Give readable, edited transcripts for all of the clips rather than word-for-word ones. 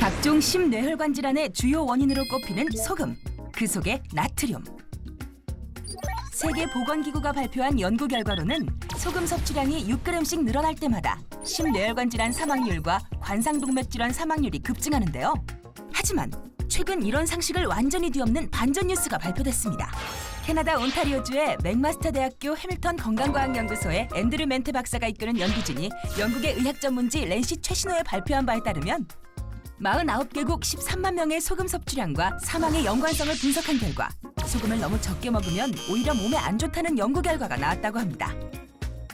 각종 심뇌혈관 질환의 주요 원인으로 꼽히는 소금, 그 속에 나트륨. 세계보건기구가 발표한 연구 결과로는 소금 섭취량이 6g씩 늘어날 때마다 심뇌혈관 질환 사망률과 관상동맥 질환 사망률이 급증하는데요. 하지만 최근 이런 상식을 완전히 뒤엎는 반전 뉴스가 발표됐습니다. 캐나다 온타리오주의 맥마스터 대학교 해밀턴 건강과학연구소의 앤드류 멘트 박사가 이끄는 연구진이 영국의 의학 전문지 랜싯 최신호에 발표한 바에 따르면 49개국 13만 명의 소금 섭취량과 사망의 연관성을 분석한 결과 소금을 너무 적게 먹으면 오히려 몸에 안 좋다는 연구 결과가 나왔다고 합니다.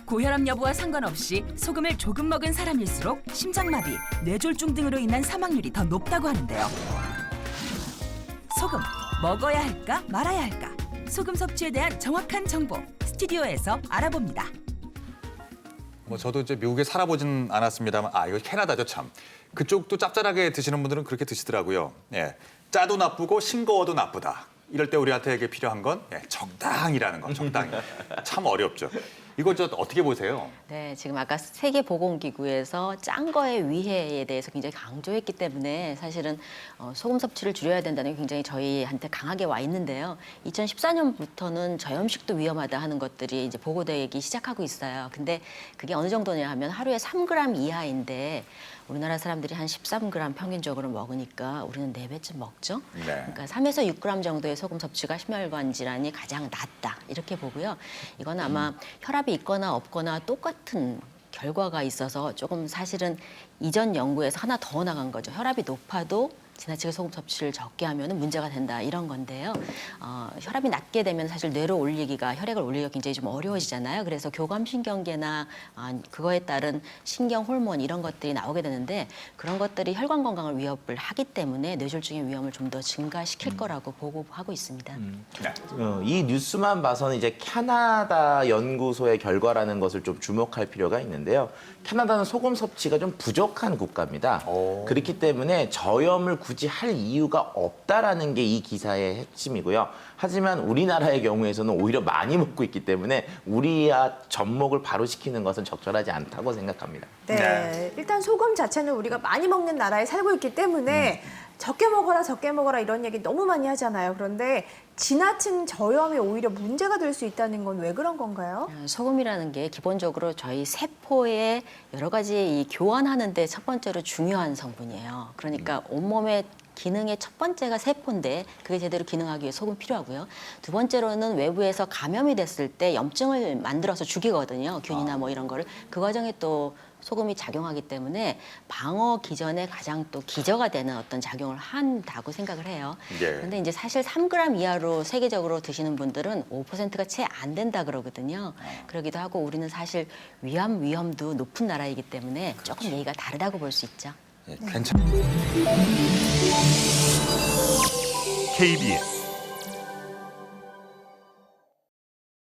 고혈압 여부와 상관없이 소금을 조금 먹은 사람일수록 심장마비, 뇌졸중 등으로 인한 사망률이 더 높다고 하는데요. 소금, 먹어야 할까 말아야 할까? 소금 섭취에 대한 정확한 정보 스튜디오에서 알아봅니다. 저도 이제 미국에 살아보진 않았습니다만 이거 캐나다죠 참. 그쪽도 짭짤하게 드시는 분들은 그렇게 드시더라고요. 예, 짜도 나쁘고 싱거워도 나쁘다. 이럴 때 우리한테 필요한 건 적당이라는 거, 적당히. 참 어렵죠. 이거 어떻게 보세요? 네, 지금 아까 세계보건기구에서 짠 거의 위해에 대해서 굉장히 강조했기 때문에 사실은 소금 섭취를 줄여야 된다는 게 굉장히 저희한테 강하게 와 있는데요. 2014년부터는 저염식도 위험하다 하는 것들이 이제 보고되기 시작하고 있어요. 근데 그게 어느 정도냐 하면 하루에 3g 이하인데 우리나라 사람들이 한 13g 평균적으로 먹으니까 우리는 4배쯤 먹죠. 네. 그러니까 3에서 6g 정도의 소금 섭취가 심혈관 질환이 가장 낮다 이렇게 보고요. 이건 아마 혈압이 있거나 없거나 똑같은 결과가 있어서 조금 사실은 이전 연구에서 하나 더 나간 거죠. 혈압이 높아도 지나치게 소금 섭취를 적게 하면 문제가 된다 이런 건데요. 혈압이 낮게 되면 사실 뇌로 올리기가 혈액을 올리기가 굉장히 좀 어려워지잖아요. 그래서 교감신경계나 그거에 따른 신경 호르몬 이런 것들이 나오게 되는데 그런 것들이 혈관 건강을 위협을 하기 때문에 뇌졸중의 위험을 좀 더 증가시킬 거라고 보고하고 있습니다. 네. 이 뉴스만 봐서는 이제 캐나다 연구소의 결과라는 것을 좀 주목할 필요가 있는데요. 캐나다는 소금 섭취가 좀 부족한 국가입니다. 그렇기 때문에 저염을 굳이 할 이유가 없다라는 게 이 기사의 핵심이고요. 하지만 우리나라의 경우에서는 오히려 많이 먹고 있기 때문에 우리와 접목을 바로 시키는 것은 적절하지 않다고 생각합니다. 네. 일단 소금 자체는 우리가 많이 먹는 나라에 살고 있기 때문에 적게 먹어라 이런 얘기 너무 많이 하잖아요. 그런데 지나친 저염이 오히려 문제가 될 수 있다는 건 왜 그런 건가요? 소금이라는 게 기본적으로 저희 세포에 여러 가지 이 교환하는데 첫 번째로 중요한 성분이에요. 그러니까 온몸의 기능의 첫 번째가 세포인데 그게 제대로 기능하기 위해 소금 필요하고요. 두 번째로는 외부에서 감염이 됐을 때 염증을 만들어서 죽이거든요. 균이나 뭐 이런 거를. 그 과정에 또 소금이 작용하기 때문에 방어 기전에 가장 또 기저가 되는 어떤 작용을 한다고 생각을 해요. 그런데 이제 사실 3g 이하로 세계적으로 드시는 분들은 5%가 채 안 된다 그러거든요. 그러기도 하고 우리는 사실 위험도 높은 나라이기 때문에 조금 얘기가 다르다고 볼 수 있죠. 괜찮. KBS